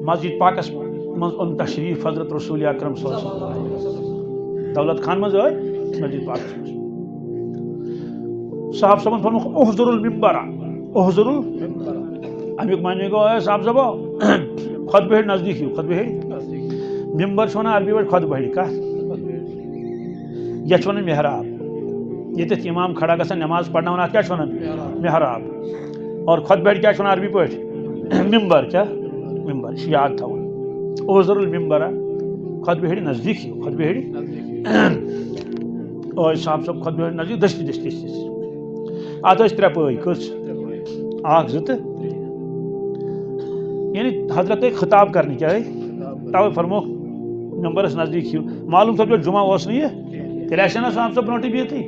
مسجد پاکس من ان تشریف حضرت رسول اکرم صلی اللہ علیہ وسلم دولت خان من آئی مسجد پاکس من صاحب صاحب فرمو احضر المنبر احضر المنبر امیک معنی گو ہے صاحب صاحب خود بہڑ نزدیک ہو خود بہڑ ممبر چھونا عربی پہ خود بہڑ کا یہ چھونا محراب یہ امام کھڑا گژھان نماز پڑھنا کیا چھونا محراب اور خود بہڑ کیا چھونا عربی پہ ممبر کیا ممبر یاد تھا احضر المنبر خود بہڑ نزدیک ہو خود بہڑ اور صاحب صاحب خود بہڑ نزدیک دستی دستی ات ترے پے کس اخ زت یعنی حضرت خطاب کرنے کیا ہے توے فرمو ممبرس نزدیک ہو معلوم سب جمعہ اس نہیں تیل آنا صاحب صاحب برونٹی بہتی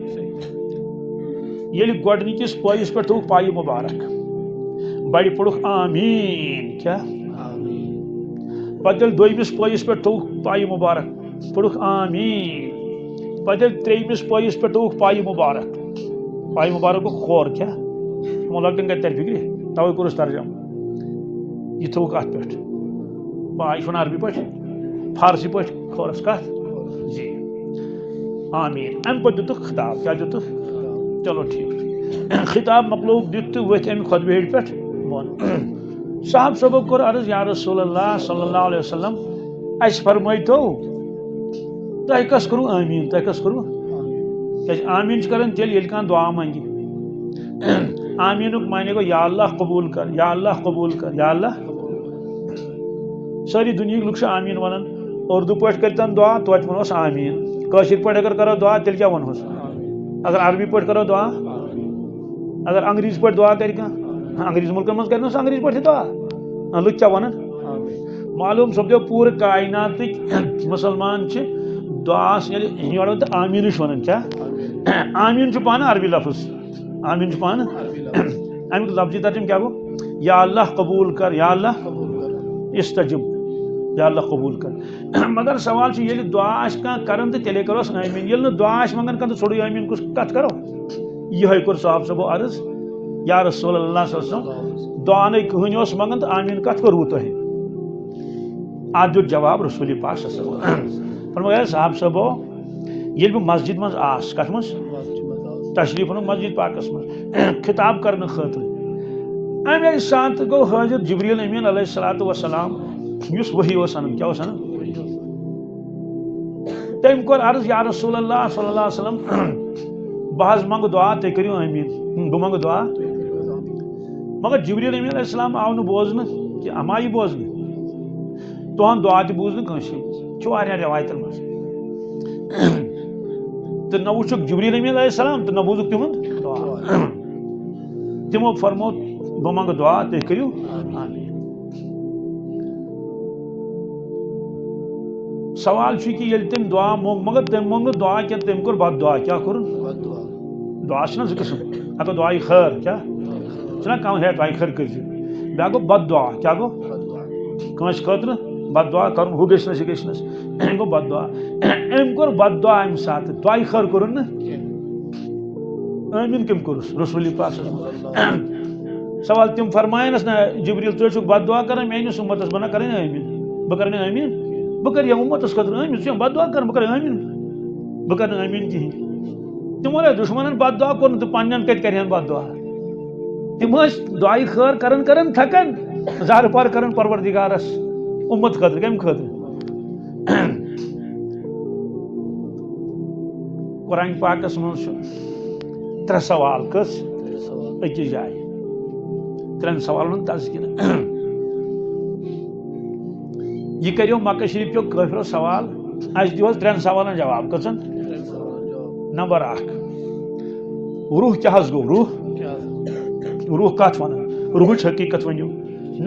یل گۄڈنِکِس پٲیِس پٮ۪ٹھ تھوٚوُکھ پایہِ مُبارک بڑِ پوٚرُکھ آمیٖن کیٛاہ پتہٕ ییٚلہِ دوٚیمِس پٲیِس پٮ۪ٹھ تھوٚوُکھ پایہِ مُبارک پوٚرُکھ آمیٖن پتہٕ ییٚلہِ ترٛیٚیمِس پٲیِس پٮ۪ٹھ تھوٚوُکھ پایہِ مُبارک گوٚو کھور کیٛاہ تِمو لۄکٹٮ۪ن کتہِ ترِ فِکرِ توے کوٚرُس ترجم یہِ تھوٚوُکھ اتھ پٮ۪ٹھ پاے چھُنہٕ عربی پٲٹھۍ فارسی پٲٹھۍ کھورس کتھ جی آمیٖن امہِ پتہٕ دِتُکھ خطاب کیٛاہ دِتُکھ چلو ٹھیک خطاب مکلوک دِت تہٕ ؤتھۍ امہِ خۄد بہڑ پٮ۪ٹھ بۄن صاحب صٲبو کوٚر عرض یا رسول اللہ صلی اللہ علیہ وسلم اَسہِ فرمٲیتو تۄہہِ کس کوٚروٕ آمیٖن تۄہہِ کس کوٚروٕ کیٛازِ آمیٖن چھِ کران تیٚلہِ ییٚلہِ کانٛہہ دعا منگہِ آمیٖنُک معنی گوٚو یا اللہ قبوٗل کر یا اللہ قبوٗل کر یا اللہ سٲری دُنہِکۍ لُکھ چھِ آمیٖن ونان اردو پٲٹھۍ کٔرتن دعا توتہِ ونہوس آمیٖن کٲشِر پٲٹھۍ اگر کرو دعا تیٚلہِ کیٛاہ ونہوس اگر عربی پٲٹھۍ کرو دعا اگر انگریزی پٲٹھۍ دعا کر کانٛہہ انگریز ملکن منٛز کرنس انگریزی پٲٹھۍ دعا لُکھ کیٛاہ ونان معلوم سپدیو پوٗرٕ کائناتٕکۍ مُسلمان چھِ دعاس ییٚلہِ یورٕ تہٕ آمیٖنٕے چھِ ونان کیٛاہ آمیٖن چھُ پانہٕ عربی لفظ آمیٖن چھُ پانہٕ امیُک لفظی ترجم کیٛاہ گوٚو یا اللہ قبوٗل کر یا اللہ استجب یا اللہ قبوٗل کر مگر سوال چھُ ییٚلہِ دعا آسہِ کانٛہہ کران تہٕ تیٚلے کروس آمیٖن ییٚلہِ نہٕ دعا آسہِ منگان کانٛہہ تہٕ ژھوٚرُے آمیٖن کُس کتھ کرو یِہوے کوٚر صاحب صٲبو عرض یا رسول اللہ صلی اللہ علیہ وسلم دعا نَے کٕہٕنۍ اوس منگان تہٕ آمیٖن کتھ کوٚروٕ تۄہہِ اتھ دیُت جواب رسول پاک صلی اللہ علیہ وسلم فرمایا صاحب صٲبو ییٚلہِ بہٕ مسجد منٛز آس کتھ منٛز تشریف اوٚنُم مسجد پاکس منٛز خطاب کرنہٕ خٲطرٕ امے ساتہٕ گوٚو حٲضر جبریٖل امیٖن علیہ الصلوٰتُ وسلام یُس ؤحی اوس انان کیٛاہ اوس انان تٔمۍ کوٚر عرض یا رسول اللہ صلی اللہ علیہ وسلم بہٕ حظ منگہٕ دعا تُہۍ کٔرِو آمیٖن بہٕ منگہٕ دعا مگر جبریٖل امیٖن علیہ السلام آو نہٕ بوزنہٕ کہِ اما یہِ بوزنہٕ تُہُنٛد دعا تہِ بوٗز نہٕ کٲنٛسہِ چھُ واریاہن رٮ۪وایتن منٛز تہٕ نہ وٕچھُکھ جبریٖل امیٖن علیہ السلام تہٕ نہ بوٗزُکھ تِہُنٛد دعا تِمو فرمو بہٕ منگہٕ دعا تُہۍ کٔرِو آمیٖن سوال چھُ کہِ ییٚلہِ تٔمۍ دعا مونگ مگر تٔمۍ مونگ نہٕ دعا کینٛہہ تٔمۍ کوٚر بد دعا کیٛاہ کوٚرُن دعا چھِنہ زٕ قٕسٕم اکھ گوٚو دعایہِ خٲر کیٛاہ چھُنہ کانٛہہ ہے دعایہِ خٲر کٔرۍزِ بیٛاکھ گوٚو بد دعا کیٛاہ گوٚو کٲنٛسہِ خٲطرٕ بد دعا کرُن ہُہ گژھِ نہٕ یہِ گژھِ نہٕ أمۍ گوٚو بد دعا أمۍ کوٚر بد دعا اَمہِ ساتہٕ دعایہِ خٲر کوٚرُن نہٕ آمیٖن کٔمۍ کوٚرُس رسول پاک سوال تِم فرماینس نہ جبریٖل تُہۍ چھُکھ بد دعا کران میٲنِس اُمتس بہٕ نہ کرٕنۍ آمیٖن بہٕ کرٕ نہٕ آمیٖن بہٕ کرٕ یہِ اُمتس خٲطرٕ آمیٖن ژٕ چھُکھ بد دعا کران بہٕ کرٕ آمیٖن بہٕ کرٕ نہٕ آمیٖن کِہینۍ تِمو ہے دُشمنن بد دعا کوٚر نہٕ تہٕ پننٮ۪ن کتہِ کرِہن بد دعا تِم ٲسۍ دعایہِ خٲر کران کران تھکان زارٕ پار کران پروردِگارس اُمت خٲطرٕ کمہِ خٲطرٕ قرآن پاکس منٛز چھُ ترٛےٚ سوال کٔژ أکِس جایہِ ترٛٮ۪ن سوالن ہُنٛد تذکِرٕ یہ کریو مکہ شریف کیو کٲفرو سوال اَسہِ دِیِو حظ ترٛٮ۪ن سوالن جواب کٔژن نمبر اکھ روح کیٛاہ حظ گوٚو روح کتھ ونان روحٕچ حقیٖقت ؤنِو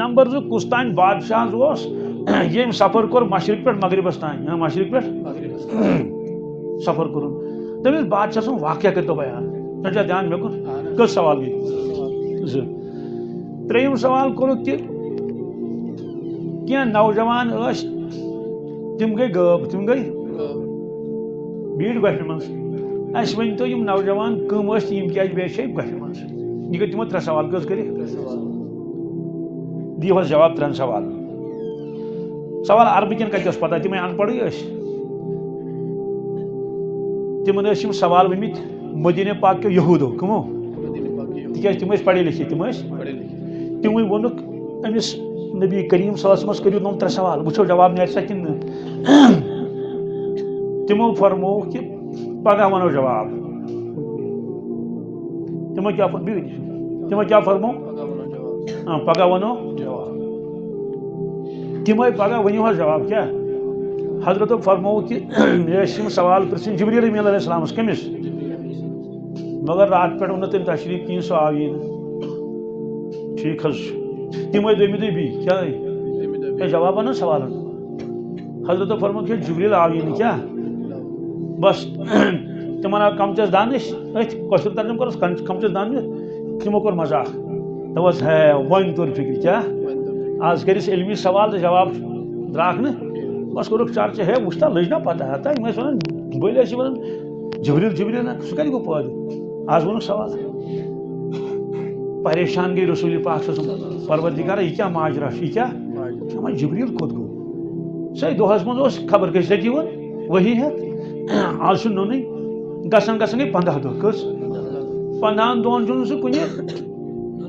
نمبر زٕ کُس تانۍ بادشاہ حظ اوس ییٚمۍ سفر کوٚر مشرق پٮ۪ٹھ مغربس تانۍ مشرق پٮ۪ٹھ سفر کوٚرُن تٔمِس بادشاہ سُنٛد واقعہ کٔرۍتو بیان چھا دھیان مےٚ کوٚر کٔژ سوال گٔے زٕ ترٛیٚیِم سوال کوٚرُکھ کہِ کینٛہہ نوجوان ٲسۍ تِم گٔے غٲب تِم گٔے بیٖٹھ گۄپھِ منٛز اَسہِ ؤنۍتو یِم نوجوان کٕم ٲسۍ تہٕ یِم کیٛازِ بیچھے گۄپھِ منٛز یہِ گٔے تِمو ترٛےٚ سوال کٔژ کٔرِکھ دِیِو حظ جواب ترٛٮ۪ن سوالن سوال عربی کن کتس پتہ تم ان پڑھے تمن سوال ورمت مدینہ پاک کے یہودو کمو تک تم پڑھے لکھے تمو وونک امس نبی کریم صلی اللہ علیہ وسلم کرو نم 3 سوال وچھو جواب نیرِ سا کن تمو فرمو کہ پگہ ونو جواب تمو کیا فرمو پگہ ونو تمے پگہ ونیو جواب کیا حضرت فرمو کہ سوال پرسن جبریل امین علیہ السلام کمس مگر رات پہ ون تم تشریف کہیں سو آوی ٹھیک تمے دمہ دہ بی کیا جواب نا سوال حضرت فرمو کہ جبریل آوی کیا بس تمہ آو کمچس دانش کشر ترجمہ کرس کمچس دانش تمو کور مزاق دپس ہے ون تور فکر کیا آج کرس علمی سوال تو جواب دراک نا بس کورک چرچہ ہے وچھتا لجنا پتہ ہے تھی ون بل ون جبریل جبریل سہ کتھ گو پٲدٕ آج وونُکھ سوال پریشان گئی رسول پاک پروردگارا یہ کیا ماجرا یہ کیا جبریل کوٚت گوٚو صحیح دۄہس منٛز خبر کٔژِ لٹہِ یِوان وہی ہٮ۪تھ آز چھُ نوٚنُے گژھان گژھان گٔے 15 دۄہ کٔژ 15 دۄہن چھُنہٕ سُہ کُنہِ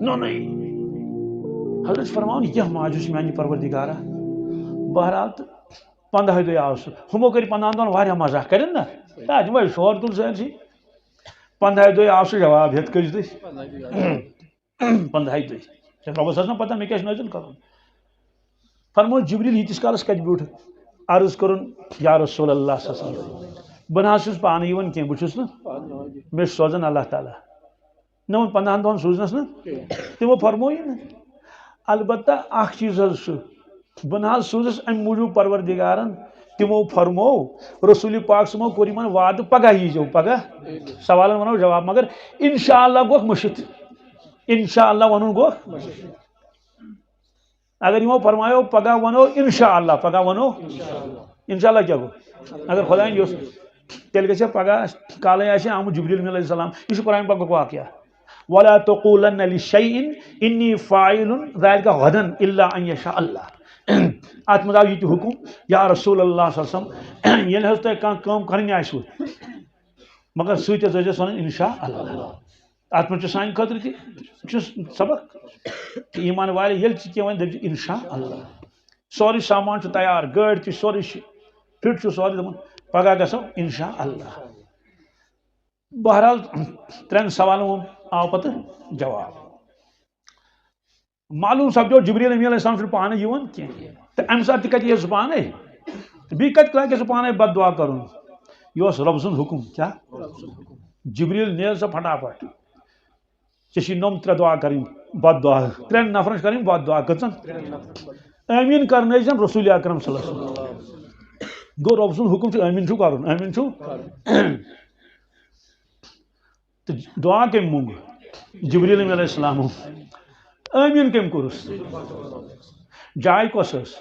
نوٚنُے حضرت فرماوان یہ کیا ماجر چھُ میانہِ پروردگارا بہرحال تو 15 دۄہ آو سُہ ہُمو کٔرۍ 15 دۄہن واریاہ مزاق کرن نا تِمے شور تُل سٲرسٕے 15 دۄہ آو سُہ جواب ہٮ۪تھ کٔژِ دۄہہِ 15 دۄہہِ رۄبس ٲس نا پتہ مےٚ کیٛاہ چھُ نٲزِل کرُن فرمو جبریل ییٖتِس کالس کتہِ بیوٗٹھ عرض کرُن یا رسول اللہ صلی اللہ علیہ وسلم بہٕ نہ حظ چھُس پانہٕ یِوان کینٛہہ بہٕ چھُس نہٕ مےٚ چھُ سوزان اللہ تعالیٰ نہ وۄنۍ 15 دۄہن سوٗزنس نہٕ تِمو فرمویی نہٕ البتہ اکھ چیٖز حظ چھُ بہٕ نہ حظ سوٗزُس امہِ موٗجوٗب پروردگارن تِمو فرمو رسول پاک صٲبو کوٚر یِمن وعدٕ پگہہ ییٖزیو پگہہ سوالن ونو جواب مگر انشاء اللہ گوکھ مٔشِتھ انشاء اللہ ونُن گوکھ اگر یمو فرمایو پگہہ ونو انشاء اللہ پگہہ ونو انشاء اللہ کیا گو اگر خدایَن یوٚژھ تیٚلہِ گژھِ پگہہ کالے آسہِ آمُت جبریل علیہ السلام یہ قرآن پاکُک واقعہ ولا تقولن لشيء اني فاعل ذلك غدا الا ان يشاء الله ات مز آو یہ حکم یا رسول اللہ صلی اللہ علیہ وسلم ییٚلہِ حظ تۄہہِ کانٛہہ کٲم کرٕنۍ آسوٕ مگر سۭتۍ حظ ٲسۍزیٚس ونان انشاء اللہ ات منٛز چھُ سانہِ خٲطرٕ تہِ چھُ سبق ایمان والہِ ییٚلہِ تہِ کینٛہہ وَنہِ دٔپزِ انشاء اللہ سورُے سامان چھُ تیار گٲڑۍ تہِ سورُے فٹ چھُ سورُے دپان پگہہ گژھو انشاء اللہ بہرحال 3 سوالن آو پتہ جواب معلوم سپدو جبریل علیہ السلام چھُنہٕ پانے یِوان کینٛہہ تہٕ امہِ ساتہٕ تہِ کتہِ یہِ سُہ پانے بیٚیہِ کتہِ لاگہِ سُہ پانے بد دعا کرُن یہِ اوس رۄب سُنٛد حُکُم کیٛاہ جبریل نیز سا پھٹافٹ ژےٚ چھی نۄم 3 دعا کرٕنۍ بد دعا 3 نفرن چھِ کرٕنۍ بد دعا کٔژن آمیٖن کرنٲیزٮ۪ن رسول اکرم صلی اللہ علیہ وسلم گوٚو رۄب سُنٛد حُکُم چھُ آمیٖن چھُ کرُن آمیٖن چھُ تہٕ دعا کٔمۍ مونٛگ جبریل علیہ السلام آمیٖن کٔمۍ کوٚرُس جاے کۄس ٲس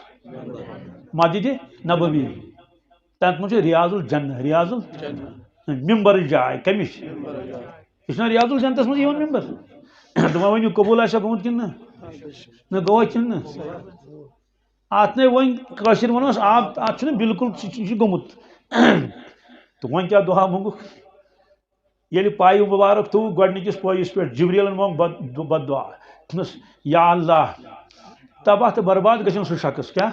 مسجد نبوی تتھ منٛز چھُ ریاض الجنہ ریاض ممبرٕچ جاے کٔمِچ یہِ چھُنہ ریاض الجنتس منٛز یِوان ممبر تِمو ؤنِو قبوٗل آسیا گوٚمُت کِنہٕ نہ گوٚوا کِنہٕ نہٕ اتھ نے وۄنۍ کٲشِر ونوس اتھ چھُنہٕ بالکل یہِ چھُ گوٚمُت تہٕ وۄنۍ کیٛاہ دُعا موٚنٛگُکھ ییٚلہِ پایہِ مُبارک تھوٚو گۄڈنِکِس پٲیِس پٮ۪ٹھ جبریلن موٚنٛگ بد دعا یا اللہ تباہ تہٕ برباد گژھن سُہ شخص کیٛاہ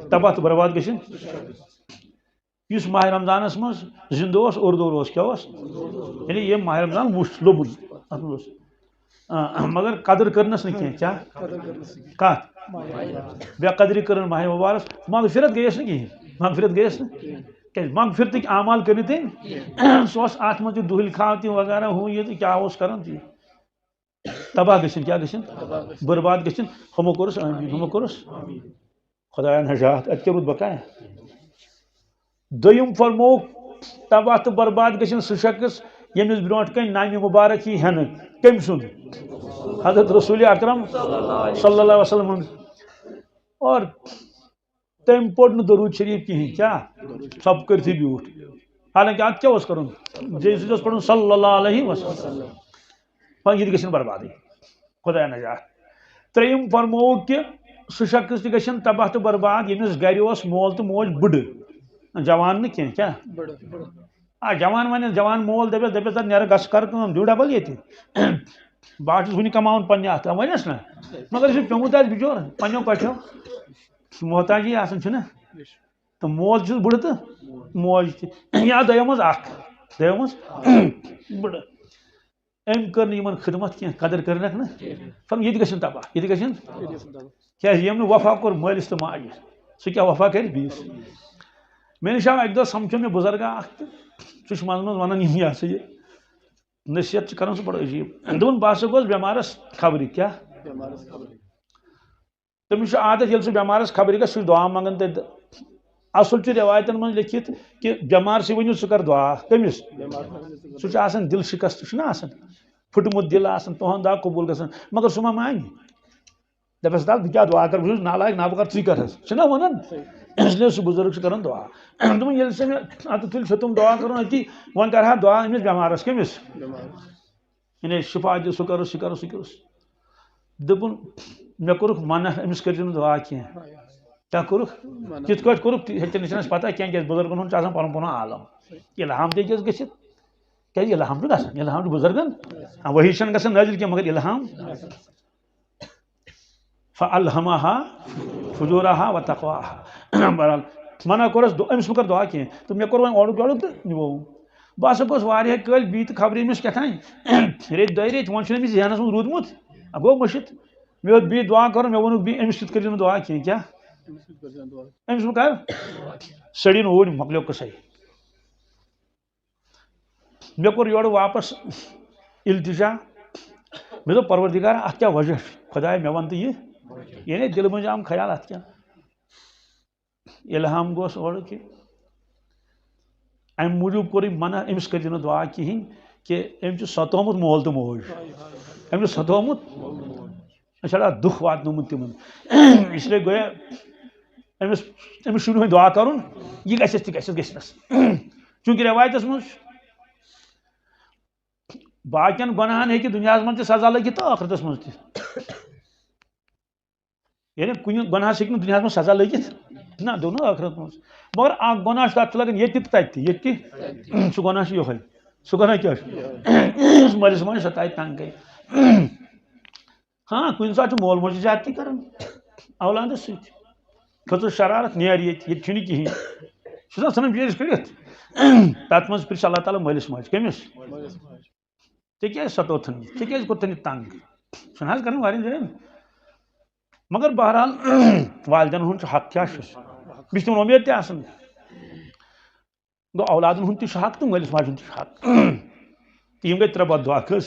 تباہ تہٕ برباد گژھن یُس ماہ رمضانس منٛز زندٕ اوس اردو اوس کیٛاہ اوس یعنی ییٚمۍ ماہ رمضان وُچھ لوٚبُن اتھ منٛز اوس مگر قدر کٔرنس نہٕ کینٛہہ کیٛاہ کتھ بے قدری کٔرٕن ماہ مبارک مغفرت گٔیس نہٕ کِہیٖنۍ مغفرت گٔیس نہٕ کیٛازِ مغفرتٕکۍ اعمال کٔرۍ نہٕ تٔمۍ سُہ اوس اتھ منٛز تہِ دُہِل کھاو تہِ وغیرہ ہُہ یہِ تہٕ کیٛاہ اوس کران تہِ تباہ گژھن کیٛاہ گژھن برباد گژھن ہُمو کوٚرُس آمیٖن ہُمو کوٚرُس خۄدایا نجات اَتہِ کیٛاہ روٗد بقایا دوٚیِم فرمووُکھ تباہ تہٕ برباد گژھن سُہ شخص ییٚمِس برونٛٹھ کَنۍ نامہِ مُبارک یی ہٮ۪نہٕ کٔمۍ سُنٛد حضرت رسول اکرم صلی اللہ علیہ وسلم اور تٔمۍ پوٚر نہٕ درود شریف کِہیٖنۍ کیٛاہ ژھۄپہٕ کٔرتھٕے بیوٗٹھ حالانکہِ اتھ کیٛاہ اوس کرُن سُہ اوس پرُن صلی اللہ علیہ وسلم وۄنۍ یہِ تہِ گژھن بربادٕے خۄدایا نجات ترٛیٚیِم فرمووُکھ کہِ سہ شخص تہ گژھن تباہ تو برباد یمس گھر اوس مول تو موج بڑھ جوان نہ کینٛہہ کیٛاہ جوان ون جوان مول دپس نیرٕ گژھ کر کٲم دیو ڈبل ییٚتہِ بہٕ چھُس وُنہِ کماوان پننہِ اتھٕ ونیٚس نا مگر یہِ چھُ پیوٚمُت آسہِ بِچور پننیو کۄٹھیو محتاجی آسان چھُنہ تہٕ مول چھُس بٕڑٕ تہٕ موج تہِ یا دۄیو منٛز اکھ بٕڑٕ أمۍ کٔر نہٕ یِمن خدمت کینٛہہ قدر کٔرنکھ نہٕ فرم ییٚتہِ گژھن تباہ ییٚتہِ گژھن کیٛازِ ییٚمۍ نہٕ وفا کوٚر مٲلِس تہٕ ماجہِ سُہ کیٛاہ وفا کرِ بیٚیِس مےٚ نِش آو اکہِ دۄہ سمکھیو مےٚ بُزرگا اکھ تہٕ سُہ چھُ منٛزٕ منٛزٕ ونان یِم یہِ ہسا یہِ نصیحت چھِ کران سُہ بڑٕ عجیٖب دوٚپُن بہٕ ہسا گوٚس بٮ۪مارس خبرِ کیٛاہ تٔمِس چھُ عادت ییٚلہِ سُہ بٮ۪مارس خبرِ گژھِ سُہ چھُ دعا منٛگان تتہِ اصل چھُ رٮ۪وایتن منٛز لیکھِتھ کہِ بٮ۪مار سی ؤنِو ژٕ کر دعا کٔمِس سُہ چھُ آسان دِل شکست چھُنہ آسان پھُٹمُت دِل آسان تُہُنٛد دعا قبوٗل گژھان مگر سُہ ما مانہِ دپس دپ بہٕ کیٛاہ دعا کرٕ بہٕ چھُس نالایق نا بہٕ کر ژٕے کر حظ چھُنہ ونان اسلیے سُہ بُزرگ چھُ کران دعا دوٚپُن ییٚلہِ سا مےٚ اتھٕ تُلۍ ہیوٚتُم دعا کرُن أتی وۄنۍ کرٕ ہا دعا أمِس بٮ۪مارس کٔمِس یعنی شفا دِ سُہ کرُس یہِ کرُس یہِ کرُس دوٚپُن مےٚ کوٚرُکھ منع أمِس کٔرزِ نہٕ دعا کینٛہہ کیٛاہ کوٚرُکھ کِتھ کٲٹھۍ کوٚرُکھ تٔمِس چھنہٕ اَسہِ پتہ کینٛہہ کیٛازِ بُزرگن ہُنٛد چھُ آسان پنُن پنُن عالم اِلہام تہِ ہیٚکٮ۪س گٔژھِتھ کیٛازِ اِلہام چھُ گژھان اِلہام چھُ بُزرگن ؤحی چھنہٕ گژھان نٲزِل کینٛہہ مگر اِلہام فَأَلْهَمَهَا فُجُورَهَا وَتَقْوَاهَا بہرحال منع کوٚرُس أمِس مہ کر دعا کینٛہہ تہٕ مےٚ کوٚر وۄنۍ اورُک یورُک تہٕ نِووُم بہٕ ہسا گوٚس واریاہ کٲلۍ بیٚیہِ تہٕ خبرِ أمِس کیٛاہ تانۍ ریٚتۍ دۄیہِ ریٚتۍ وۄنۍ چھُنہٕ أمِس ذہنس منٛز روٗدمُت گوٚو مٔشِتھ مےٚ ہیوٚت بیٚیہِ دعا کرُن مےٚ ووٚنُکھ بیٚیہِ أمِس سۭتۍ کٔرزِ نہٕ دعا کینٛہہ کیٛاہ أمِس مہ کر سٔڑِنۍ اوٗرۍ مۄکلیو قٕصَے مےٚ کوٚر یورٕ واپس التجا مےٚ دوٚپ پروردِگارا اتھ کیٛاہ وجہ چھُ خۄدایا مےٚ ون تہٕ یہِ یعنی دِلہٕ منٛز آم خیال اتھ کیٛاہ اِلہام گوس اورٕ کہِ امہِ موٗجوٗب کوٚر أمۍ منع أمِس کٔرزِ نہٕ دعا کِہینۍ کہِ أمۍ چھُ ستومُت مول تہٕ موج أمۍ چھُ ستومُت أمۍ چھُ دُکھ واتنومُت تِمن اسلیے گویا أمِس چھُنہٕ وۄنۍ دعا کرُن یہِ گژھٮ۪س تہِ گژھٮ۪س گژھنس چوٗنٛکہِ رٮ۪وایتس منٛز چھُ باقین گۄناہن ہیٚکہِ دُنیاہس منٛز تہِ سزا لٔگِتھ تہٕ ٲخرتس منٛز تہِ یعنی کُنہِ گۄناہس ہیٚکہِ نہٕ دُنیاہس منٛز سزا لٔگِتھ نہ دوٚپ نہ ٲخرت منٛز مگر اکھ گۄناہ چھُ تتھ چھُ لگان ییٚتہِ تہِ تتہِ تہِ ییٚتہِ تہِ سُہ گۄناہ چھُ یِہوے سُہ گۄناہ کیٛاہ چھُ مٲلِس ماجہِ ستایہِ تنگ گٔے ہاں کُنہِ ساتہٕ چھُ مول موج زیادتی کران اولادس سۭتۍ کھٔژٕس شرارت نیر ییٚتہِ چھُنہٕ کِہینۍ چھُنہ ژھٕنان بیٚیِس کٔڑِتھ تتھ منٛز پرژھ اللہ تعالیٰ مٲلِس ماجہِ کٔمِس ژےٚ کیٛازِ ستوتھن یہِ ژےٚ کیٛازِ کوٚرتھن یہِ تنگ چھُنہ حظ کران واریاہن جاین مگر بہرحال والدین ہُنٛد چھُ حق کیٛاہ چھُس بیٚیہِ چھِ تِمن وۄمید تہِ آسان گوٚو اولادن ہُنٛد تہِ چھُ حق تہٕ مٲلِس ماجہِ ہُنٛد تہِ چھُ حق تہٕ یِم گٔے ترٛےٚ بد دعا کٔژ